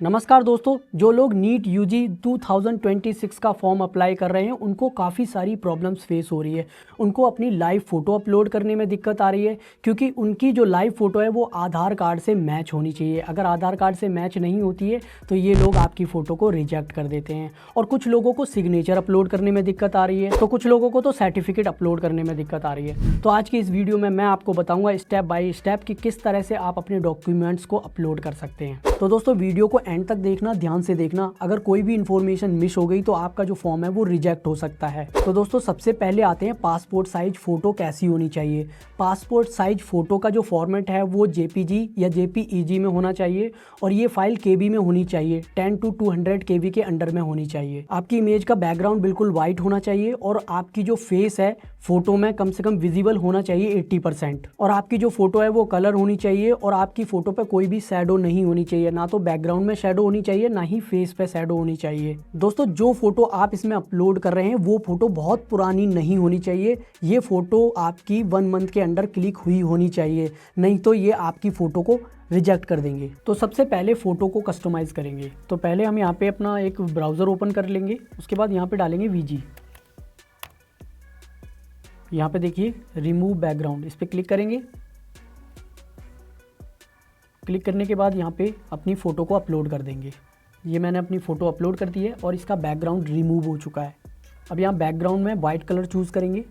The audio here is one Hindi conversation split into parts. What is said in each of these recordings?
नमस्कार दोस्तों, जो लोग नीट यूजी 2026 का फॉर्म अप्लाई कर रहे हैं उनको काफ़ी सारी प्रॉब्लम्स फेस हो रही है। उनको अपनी लाइव फ़ोटो अपलोड करने में दिक्कत आ रही है क्योंकि उनकी जो लाइव फ़ोटो है वो आधार कार्ड से मैच होनी चाहिए। अगर आधार कार्ड से मैच नहीं होती है तो ये लोग आपकी फ़ोटो को रिजेक्ट कर देते हैं। और कुछ लोगों को सिग्नेचर अपलोड करने में दिक्कत आ रही है, तो कुछ लोगों को तो सर्टिफिकेट अपलोड करने में दिक्कत आ रही है। तो आज की इस वीडियो में मैं आपको बताऊँगा स्टेप बाय स्टेप कि किस तरह से आप अपने डॉक्यूमेंट्स को अपलोड कर सकते हैं। तो दोस्तों वीडियो को एंड तक देखना, ध्यान से देखना। अगर कोई भी इन्फॉर्मेशन मिस हो गई तो आपका जो फॉर्म है वो रिजेक्ट हो सकता है। तो दोस्तों सबसे पहले आते हैं पासपोर्ट साइज फ़ोटो कैसी होनी चाहिए। पासपोर्ट साइज फ़ोटो का जो फॉर्मेट है वो जेपीजी या जेपीईजी में होना चाहिए और ये फाइल केबी में होनी चाहिए। 10 to 200 केबी के अंडर में होनी चाहिए। आपकी इमेज का बैकग्राउंड बिल्कुल वाइट होना चाहिए और आपकी जो फेस है फोटो में कम से कम विजिबल होना चाहिए 80%। और आपकी जो फोटो है वो कलर होनी चाहिए और आपकी फ़ोटो पे कोई भी शैडो नहीं होनी चाहिए। ना तो बैकग्राउंड में शैडो होनी चाहिए, ना ही फेस पे शैडो होनी चाहिए। दोस्तों जो फोटो आप इसमें अपलोड कर रहे हैं वो फोटो बहुत पुरानी नहीं होनी चाहिए। ये फोटो आपकी 1 मंथ के अंडर क्लिक हुई होनी चाहिए, नहीं तो ये आपकी फ़ोटो को रिजेक्ट कर देंगे। तो सबसे पहले फ़ोटो को कस्टमाइज़ करेंगे। तो पहले हम यहाँ पे अपना एक ब्राउज़र ओपन कर लेंगे। उसके बाद यहाँ पे डालेंगे वीजी। यहाँ पे देखिए रिमूव बैकग्राउंड, इस पर क्लिक करेंगे। क्लिक करने के बाद यहाँ पे अपनी फ़ोटो को अपलोड कर देंगे। ये मैंने अपनी फ़ोटो अपलोड कर दी है और इसका बैकग्राउंड रिमूव हो चुका है। अब यहाँ बैकग्राउंड में वाइट कलर चूज़ करेंगे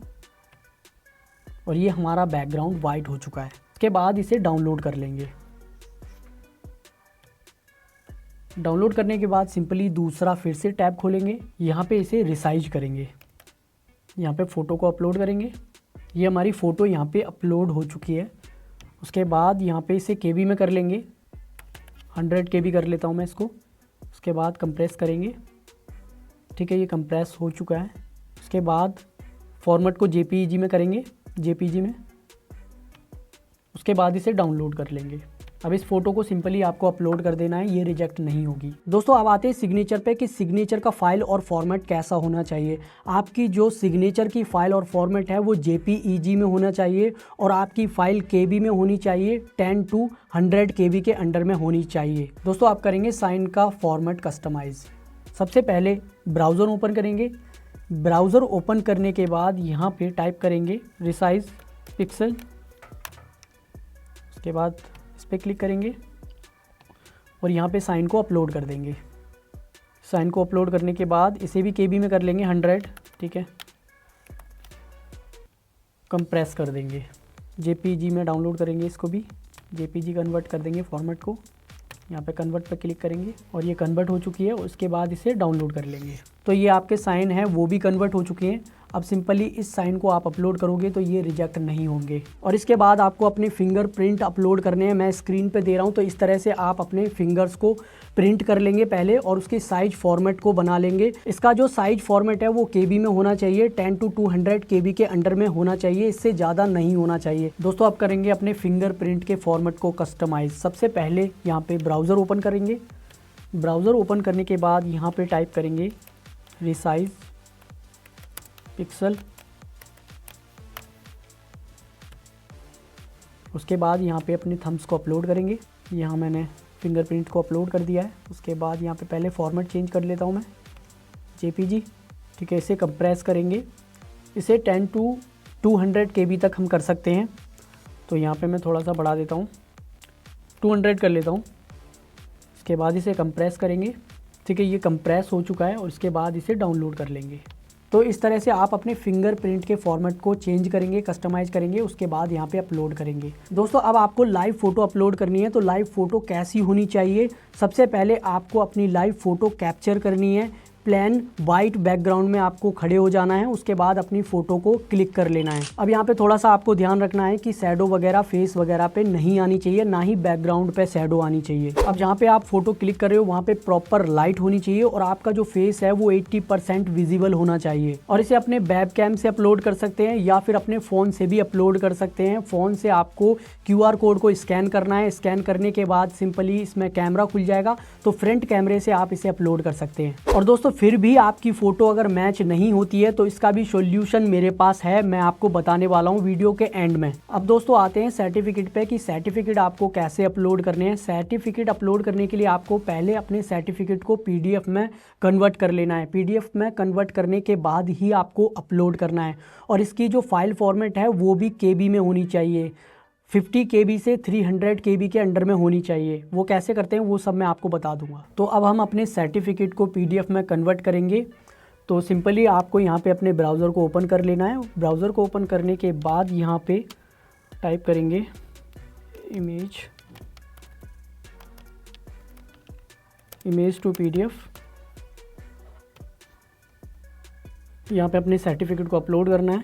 और ये हमारा बैकग्राउंड वाइट हो चुका है। इसके बाद इसे डाउनलोड कर लेंगे। डाउनलोड करने के बाद सिंपली दूसरा फिर से टैब खोलेंगे। यहाँ पे इसे रिसाइज करेंगे। यहाँ पे फ़ोटो को अपलोड करेंगे। ये हमारी फ़ोटो यहाँ पे अपलोड हो चुकी है। उसके बाद यहाँ पे इसे केबी में कर लेंगे। 100 केबी कर लेता हूँ मैं इसको। उसके बाद कंप्रेस करेंगे। ठीक है, ये कंप्रेस हो चुका है। उसके बाद फॉर्मेट को जेपीईजी में करेंगे, जेपीजी में। उसके बाद इसे डाउनलोड कर लेंगे। अब इस फोटो को सिंपली आपको अपलोड कर देना है, ये रिजेक्ट नहीं होगी। दोस्तों अब आते हैं सिग्नेचर पे कि सिग्नेचर का फाइल और फॉर्मेट कैसा होना चाहिए। आपकी जो सिग्नेचर की फ़ाइल और फॉर्मेट है वो जेपीईजी में होना चाहिए और आपकी फ़ाइल केबी में होनी चाहिए। 10 to 100 केबी के अंडर में होनी चाहिए। दोस्तों आप करेंगे साइन का फॉर्मेट कस्टमाइज़। सबसे पहले ब्राउज़र ओपन करेंगे। ब्राउज़र ओपन करने के बाद यहाँ पे टाइप करेंगे रिसाइज पिक्सल। उसके बाद इस पर क्लिक करेंगे और यहाँ पे साइन को अपलोड कर देंगे। साइन को अपलोड करने के बाद इसे भी केबी में कर लेंगे 100। ठीक है, कंप्रेस कर देंगे। जेपीजी में डाउनलोड करेंगे, इसको भी जेपीजी कन्वर्ट कर देंगे फॉर्मेट को। यहाँ पे कन्वर्ट पर क्लिक करेंगे और ये कन्वर्ट हो चुकी है। उसके बाद इसे डाउनलोड कर लेंगे। तो ये आपके साइन है वो भी कन्वर्ट हो चुके हैं। अब सिंपली इस साइन को आप अपलोड करोगे तो ये रिजेक्ट नहीं होंगे। और इसके बाद आपको अपने फिंगरप्रिंट अपलोड करने हैं। मैं स्क्रीन पे दे रहा हूँ, तो इस तरह से आप अपने फिंगर्स को प्रिंट कर लेंगे पहले और उसके साइज फॉर्मेट को बना लेंगे। इसका जो साइज फॉर्मेट है वो केबी में होना चाहिए। 10 to 200 केबी के अंडर में होना चाहिए, इससे ज़्यादा नहीं होना चाहिए। दोस्तों आप करेंगे अपने फिंगरप्रिंट के फॉर्मेट को कस्टमाइज। सबसे पहले यहाँ पे ब्राउज़र ओपन करेंगे। ब्राउज़र ओपन करने के बाद यहाँ पे टाइप करेंगे रिसाइज पिक्सल। उसके बाद यहाँ पे अपने थम्स को अपलोड करेंगे। यहाँ मैंने फिंगरप्रिंट को अपलोड कर दिया है। उसके बाद यहाँ पे पहले फॉर्मेट चेंज कर लेता हूँ मैं, जेपीजी। ठीक है, इसे कंप्रेस करेंगे। इसे 10 to 200 केबी तक हम कर सकते हैं। तो यहाँ पे मैं थोड़ा सा बढ़ा देता हूँ, 200 कर लेता हूँ। इसके बाद इसे कंप्रेस करेंगे। ठीक है, ये कंप्रेस हो चुका है और इसके बाद इसे डाउनलोड कर लेंगे। तो इस तरह से आप अपने फिंगरप्रिंट के फॉर्मेट को चेंज करेंगे, कस्टमाइज करेंगे। उसके बाद यहाँ पे अपलोड करेंगे। दोस्तों अब आपको लाइव फ़ोटो अपलोड करनी है। तो लाइव फ़ोटो कैसी होनी चाहिए? सबसे पहले आपको अपनी लाइव फ़ोटो कैप्चर करनी है। प्लेन वाइट बैकग्राउंड में आपको खड़े हो जाना है। उसके बाद अपनी फ़ोटो को क्लिक कर लेना है। अब यहाँ पे थोड़ा सा आपको ध्यान रखना है कि शैडो वगैरह फेस वगैरह पे नहीं आनी चाहिए, ना ही बैकग्राउंड पे शैडो आनी चाहिए। अब जहाँ पे आप फोटो क्लिक कर रहे हो वहाँ पे प्रॉपर लाइट होनी चाहिए और आपका जो फेस है वो 80% विजिबल होना चाहिए। और इसे अपने वेब कैम से अपलोड कर सकते हैं या फिर अपने फ़ोन से भी अपलोड कर सकते हैं। फ़ोन से आपको QR कोड को स्कैन करना है। स्कैन करने के बाद सिंपली इसमें कैमरा खुल जाएगा, तो फ्रंट कैमरे से आप इसे अपलोड कर सकते हैं। और दोस्तों फिर भी आपकी फ़ोटो अगर मैच नहीं होती है तो इसका भी सॉल्यूशन मेरे पास है, मैं आपको बताने वाला हूँ वीडियो के एंड में। अब दोस्तों आते हैं सर्टिफिकेट पे कि सर्टिफिकेट आपको कैसे अपलोड करने हैं। सर्टिफिकेट अपलोड करने के लिए आपको पहले अपने सर्टिफिकेट को पीडीएफ में कन्वर्ट कर लेना है। पीडीएफ में कन्वर्ट करने के बाद ही आपको अपलोड करना है और इसकी जो फाइल फॉर्मेट है वो भी केबी में होनी चाहिए। 50 KB से 300 KB के अंडर में होनी चाहिए। वो कैसे करते हैं वो सब मैं आपको बता दूंगा। तो अब हम अपने सर्टिफिकेट को पीडीएफ में कन्वर्ट करेंगे। तो सिंपली आपको यहाँ पे अपने ब्राउज़र को ओपन कर लेना है। ब्राउज़र को ओपन करने के बाद यहाँ पे टाइप करेंगे इमेज टू पीडीएफ। यहाँ पे अपने सर्टिफिकेट को अपलोड करना है,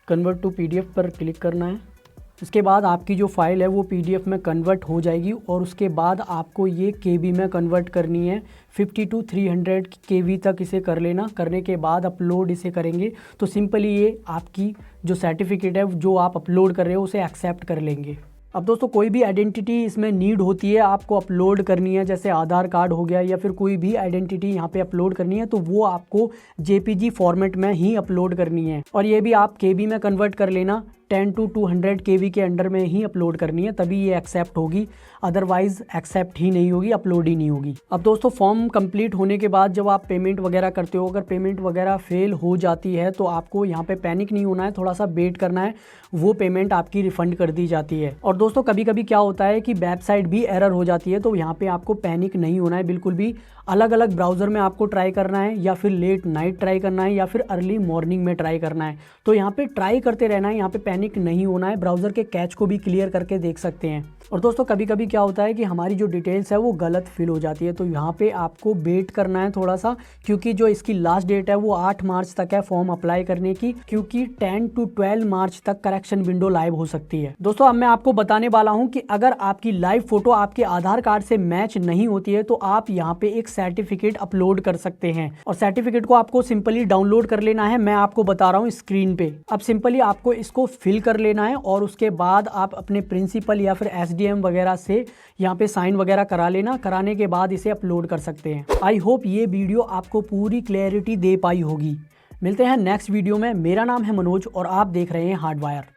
कन्वर्ट टू पीडीएफ पर क्लिक करना है। इसके बाद आपकी जो फाइल है वो पीडीएफ में कन्वर्ट हो जाएगी और उसके बाद आपको ये केबी में कन्वर्ट करनी है। 50 to 300 KB तक इसे कर लेना। करने के बाद अपलोड इसे करेंगे तो सिंपली ये आपकी जो सर्टिफिकेट है जो आप अपलोड कर रहे हो उसे एक्सेप्ट कर लेंगे। अब दोस्तों कोई भी आइडेंटिटी इसमें नीड होती है आपको अपलोड करनी है, जैसे आधार कार्ड हो गया या फिर कोई भी आइडेंटिटी यहाँ पे अपलोड करनी है तो वो आपको जेपीजी फॉर्मेट में ही अपलोड करनी है और ये भी आप केबी में कन्वर्ट कर लेना। 10 to 200 KB के अंडर में ही अपलोड करनी है तभी ये एक्सेप्ट होगी, अदरवाइज एक्सेप्ट ही नहीं होगी, अपलोड ही नहीं होगी। अब दोस्तों फॉर्म कंप्लीट होने के बाद जब आप पेमेंट वगैरह करते हो, अगर पेमेंट वगैरह फेल हो जाती है तो आपको यहाँ पे पैनिक नहीं होना है, थोड़ा सा वेट करना है, वो पेमेंट आपकी रिफंड कर दी जाती है। और दोस्तों कभी कभी क्या होता है कि वेबसाइट भी एरर हो जाती है तो यहाँ पे आपको पैनिक नहीं होना है बिल्कुल भी। अलग अलग ब्राउज़र में आपको ट्राई करना है या फिर लेट नाइट ट्राई करना है या फिर अर्ली मॉर्निंग में ट्राई करना है। तो यहाँ पे ट्राई करते रहना है, यहाँ पे पैनिक नहीं होना है। ब्राउज़र के कैच को भी क्लियर करके देख सकते हैं। और दोस्तों कभी कभी क्या होता है कि हमारी जो डिटेल्स है वो गलत फिल हो जाती है तो यहाँ पे आपको वेट करना है थोड़ा सा, क्योंकि जो इसकी लास्ट डेट है वो 8 मार्च तक है फॉर्म अप्लाई करने की, क्योंकि 10 to 12 मार्च तक करेक्शन विंडो लाइव हो सकती है। दोस्तों अब मैं आपको बताने वाला हूँ कि अगर आपकी लाइव फोटो आपके आधार कार्ड से मैच नहीं होती है तो आप यहाँ पे एक सर्टिफिकेट अपलोड कर सकते हैं और सर्टिफिकेट को आपको सिंपली डाउनलोड कर लेना है। मैं आपको बता रहा हूँ स्क्रीन पे। अब सिंपली आपको इसको फिल कर लेना है और उसके बाद आप अपने प्रिंसिपल या फिर एसडीएम वगैरह से यहाँ पे साइन वगैरह करा लेना। कराने के बाद इसे अपलोड कर सकते हैं। आई होप ये वीडियो आपको पूरी क्लैरिटी दे पाई होगी। मिलते हैं नेक्स्ट वीडियो में। मेरा नाम है मनोज और आप देख रहे हैं हार्डवायर।